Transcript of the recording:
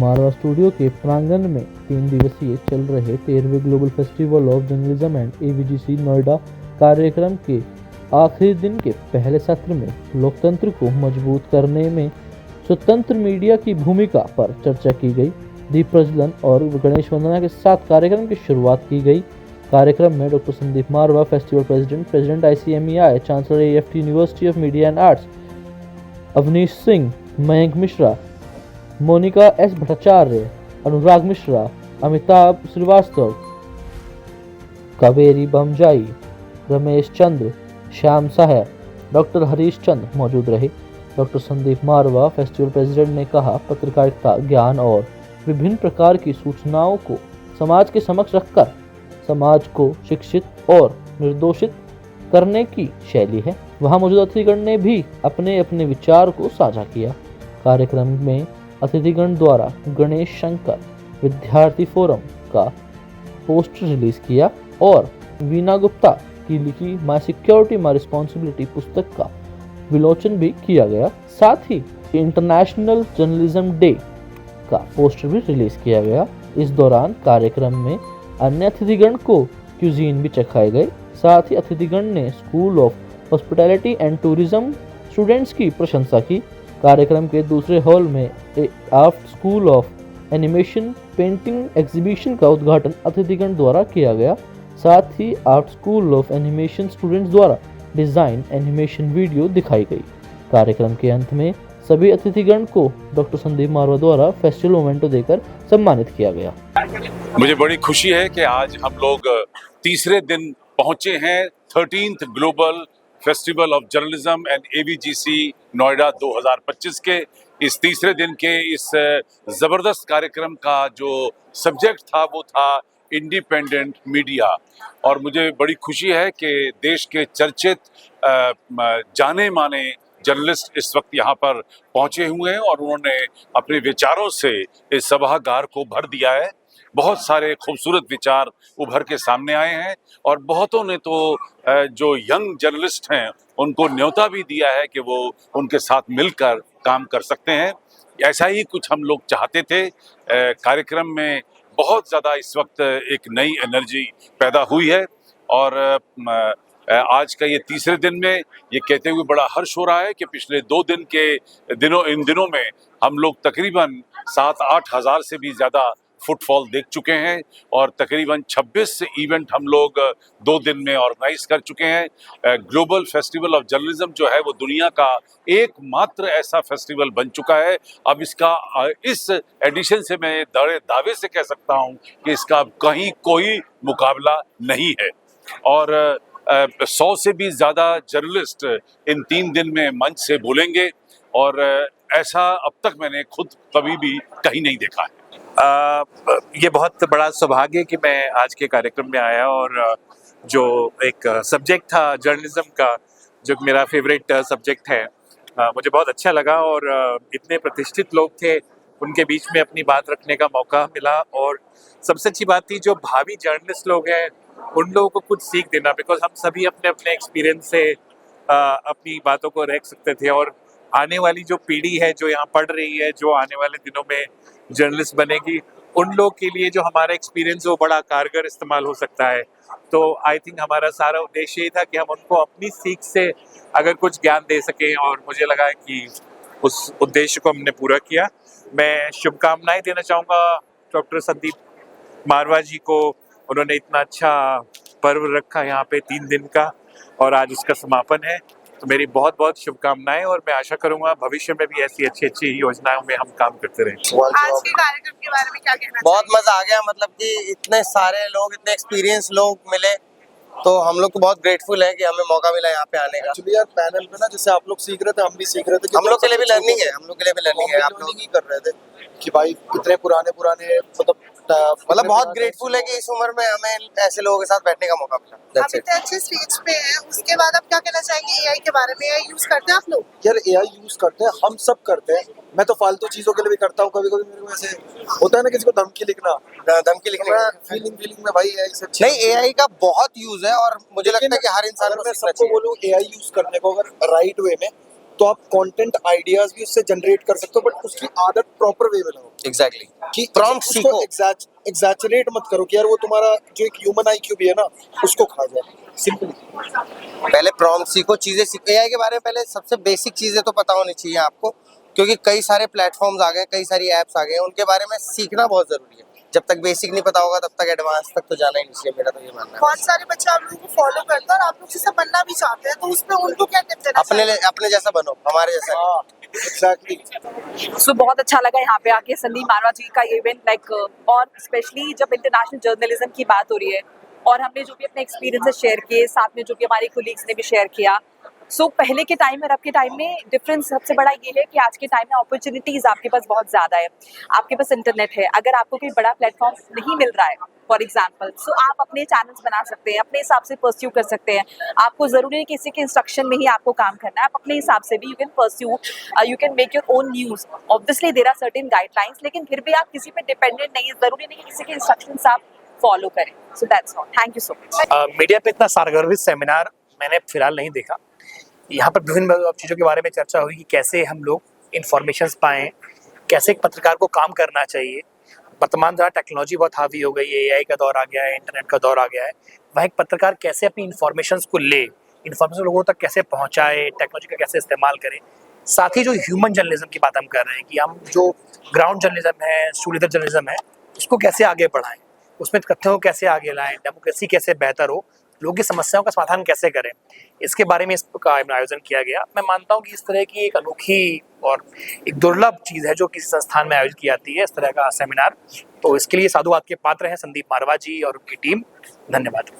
मारवा studio के प्रांगण में 3 दिवसीय चल रहे 13वें global festival of journalism and AVGC Noida कार्यक्रम के आखिरी दिन के पहले सत्र में लोकतंत्र को मजबूत करने में स्वतंत्र मीडिया की भूमिका पर चर्चा की गई। दीप प्रज्वलन और गणेश वंदना के साथ कार्यक्रम की शुरुआत की गई। कार्यक्रम में doctor Sandeep Marwah, festival president ICMEI, chancellor AFT university of media and arts Awanish Singh, Mayank Mishra, Monika S Bhattacharya, Anurag Mishra, Amitabh Shrivastava, Kaveri Bamzai, Ramesh Chandra, Shyam Sahay, doctor Harish Chand मौजूद रहे। Doctor Sandeep Marwah, festival president ने कहा, पत्रकारिता ज्ञान और विभिन्न प्रकार की सूचनाओं को समाज के समक्ष रखकर समाज को शिक्षित और निर्दोषित करने की शैली है। वहां मौजूद अतिथिगण ने भी अपने अपने विचार को साझा किया। कार्यक्रम में अतिथिगण द्वारा गणेश शंकर विद्यार्थी फोरम का पोस्टर रिलीज किया और वीना गुप्ता की लिखी माई सिक्योरिटी माई रिस्पॉन्सिबिलिटी पुस्तक का विमोचन भी किया गया। साथ ही इंटरनेशनल जर्नलिज्म डे का पोस्टर भी रिलीज किया गया। इस दौरान कार्यक्रम में अन्य अतिथिगण को क्यूजीन भी चखाए गए। साथ ही अतिथिगण ने school of hospitality and tourism students की प्रशंसा की। कार्यक्रम के दूसरे हॉल में art school of animation painting exhibition का उद्घाटन अतिथिगण द्वारा किया गया। साथ ही art school of animation students द्वारा डिजाइन एनिमेशन वीडियो दिखाई गई। कार्यक्रम के अंत में सभी अतिथिगण को डॉक्टर संदीप मारवा द्वारा फेस्टिवल मोमेंटो देकर सम्मानित किया गया। मुझे बड़ी खुशी है कि आज हम लोग तीसरे दिन पहुंचे हैं 13th global festival of journalism and AVGC Noida 2025 के इस तीसरे दिन के इस जबरदस्त कार्यक्रम का जो सब्जेक्ट था वो था इंडिपेंडेंट मीडिया। और मुझे बड़ी खुशी है कि देश के चर्चित जाने माने जर्नलिस्ट इस वक्त यहाँ पर पहुंचे हुए हैं और उन्होंने अपने विचारों से इस सभागार को भर दिया है। बहुत सारे खूबसूरत विचार उभर के सामने आए हैं और बहुतों ने तो जो यंग जर्नलिस्ट हैं उनको न्योता भी दिया है कि वो उनके साथ मिलकर काम कर सकते हैं। ऐसा ही कुछ हम लोग चाहते थे। कार्यक्रम में बहुत ज़्यादा इस वक्त एक नई एनर्जी पैदा हुई है और आज का ये तीसरे दिन में ये कहते हुए बड़ा हर्ष हो रहा है कि पिछले 2 दिन के इन दिनों में हम लोग तकरीबन 7-8 हज़ार से भी ज़्यादा फुटफॉल देख चुके हैं और तकरीबन 26 इवेंट हम लोग 2 दिन में ऑर्गेनाइज कर चुके हैं। ग्लोबल फेस्टिवल ऑफ जर्नलिज्म जो है वो दुनिया का एकमात्र ऐसा फेस्टिवल बन चुका है। अब इसका इस एडिशन से मैं दावे से कह सकता हूँ कि इसका कहीं कोई मुकाबला नहीं है और 100 से भी ज़्यादा जर्नलिस्ट इन 3 दिन में मंच से बोलेंगे और ऐसा अब तक मैंने खुद कभी भी कहीं नहीं देखा है। ये बहुत बड़ा सौभाग्य कि मैं आज के कार्यक्रम में आया और जो एक सब्जेक्ट था जर्नलिज्म का, जो मेरा फेवरेट सब्जेक्ट है, मुझे बहुत अच्छा लगा और इतने प्रतिष्ठित लोग थे, उनके बीच में अपनी बात रखने का मौका मिला। और सबसे अच्छी बात थी जो भावी जर्नलिस्ट लोग हैं उन लोगों को कुछ सीख देना, बिकॉज हम सभी अपने अपने एक्सपीरियंस से अपनी बातों को रख सकते थे और आने वाली जो पीढ़ी है जो यहाँ पढ़ रही है, जो आने वाले दिनों में जर्नलिस्ट बनेगी, उन लोग के लिए जो हमारा एक्सपीरियंस वो बड़ा कारगर इस्तेमाल हो सकता है। तो आई थिंक हमारा सारा उद्देश्य ये था कि हम उनको अपनी सीख से अगर कुछ ज्ञान दे सकें और मुझे लगा कि उस उद्देश्य को हमने पूरा किया। मैं शुभकामनाएं देना चाहूँगा डॉक्टर संदीप मारवा जी को। उन्होंने इतना अच्छा पर्व रखा यहाँ पे 3 दिन का और आज उसका समापन है, तो मेरी बहुत बहुत शुभकामनाएं और मैं आशा करूंगा भविष्य में भी ऐसी अच्छी अच्छी योजनाओं में हम काम करते रहें। आज के कार्यक्रम के बारे में क्या कहना बहुत मजा आ गया, मतलब कि इतने सारे लोग, इतने एक्सपीरियंस लोग मिले, तो हम लोग को बहुत ग्रेटफुल है कि हमें मौका मिला यहाँ पे आने का। एक्चुअली यार पैनल पे ना जैसे आप लोग सीख रहे थे हम भी सीख रहे थे, हम लोग के लिए भी लर्निंग है, हम लोग के लिए भी लर्निंग है। आप लोग ही कर रहे थे कि भाई इतने पुराने मतलब बहुत ग्रेटफुल है कि इस उम्र में हमें ऐसे लोगों के साथ बैठने का मौका मिला। आप इतने अच्छे स्टेज पे हैं, उसके बाद आप क्या कहना चाहेंगे AI के बारे में? AI यूज करते हैं आप लोग? यार AI यूज करते हैं, हम सब करते हैं। मैं तो फालतू चीजों के लिए भी करता हूँ, कभी कभी मेरे को ऐसे होता है ना किसी को धमकी लिखना, धमकी लिखने फीलिंग में भाई AI से नहीं, AI का बहुत यूज है और मुझे लगता है कि हर इंसान को, मैं सबको बोलूँ AI यूज करने को अगर राइट वे में, तो आप कंटेंट आइडियाज भी उससे जनरेट कर सकते हो, बट उसकी आदत प्रॉपर वे में लाओ। एग्जैक्टली कि Prompt सीखो। एग्जैचरेट मत करो कि यार वो तुम्हारा जो एक ह्यूमन आईक्यू भी है ना उसको खा जाए। सिंपली पहले प्रॉम्प्ट सीखो, चीजें सीखो। एआई के बारे में पहले सबसे बेसिक चीजें तो पता होनी चाहिए आपको, क्योंकि कई सारे प्लेटफॉर्म्स आ गए, कई सारी एप्स आ गए, उनके बारे में सीखना बहुत जरूरी है। जब तक बेसिक नहीं पता होगा तब तक एडवांस तक तो जाना ही नहीं चाहिए, मेरा तो ये मानना है। बहुत सारे बच्चे आप लोगों को फॉलो करते हैं और आप लोग जैसे बनना भी चाहते हैं, तो उसमें उनको क्या टिप देना अपने जैसा बनो, हमारे जैसा नहीं। हाँ एग्जैक्टली। सो बहुत अच्छा लगा यहाँ पे आके संदीप मारवा जी का ये इवेंट और स्पेशली जब इंटरनेशनल जर्नलिज्म की बात हो रही है और हमने जो भी अपने एक्सपीरियंसेस शेयर किए, साथ में जो भी हमारे कोलीग्स ने भी शेयर किया। सो पहले के टाइम और अब के टाइम में डिफरेंस सबसे बड़ा ये है कि आज के टाइम में अपॉर्चुनिटीज आपके पास बहुत ज़्यादा है। आपके पास इंटरनेट है, अगर आपको कोई बड़ा प्लेटफॉर्म नहीं मिल रहा है फॉर एग्जाम्पल, सो आप अपने चैनल्स बना सकते हैं, अपने हिसाब से परस्यू कर सकते हैं। आपको ज़रूरी नहीं किसी के इंस्ट्रक्शन में ही आपको काम करना है, आप अपने हिसाब से भी you can pursue, you can make your own news. Obviously there are certain guidelines, लेकिन फिर भी आप किसी पे डिपेंडेंट नहीं है, ज़रूरी नहीं कि किसी के इंस्ट्रक्शंस आप फॉलो करें। So that's all, thank you so much. Media पे इतना सारगर्भित सेमिनार मैंने फिलहाल नहीं देखा। यहाँ पर विभिन्न चीज़ों के बारे में चर्चा हुई कि कैसे हम लोग इन्फॉर्मेशंस पाएँ, कैसे एक पत्रकार को काम करना चाहिए। वर्तमान जहाँ टेक्नोलॉजी बहुत हावी हो गई है, एआई का दौर आ गया है, इंटरनेट का दौर आ गया है, वहाँ एक पत्रकार कैसे अपनी इन्फॉर्मेशंस को ले, इन्फॉर्मेशन लोगों तक कैसे पहुँचाए, टेक्नोलॉजी का कैसे इस्तेमाल करें। साथ ही जो ह्यूमन जर्नलिज्म की बात हम कर रहे हैं कि हम जो ग्राउंड जर्नलिज्म है, स्टूडियो जर्नलिज्म है, उसको कैसे आगे बढ़ाएं, उसमें तथ्यों को कैसे आगे लाएं, डेमोक्रेसी कैसे बेहतर हो, लोगों की समस्याओं का समाधान कैसे करें, इसके बारे में इसका आयोजन किया गया। मैं मानता हूँ कि इस तरह की एक अनोखी और एक दुर्लभ चीज़ है जो किसी संस्थान में आयोजित की जाती है, इस तरह का सेमिनार। तो इसके लिए साधुवाद के पात्र हैं संदीप मारवा जी और उनकी टीम। धन्यवाद।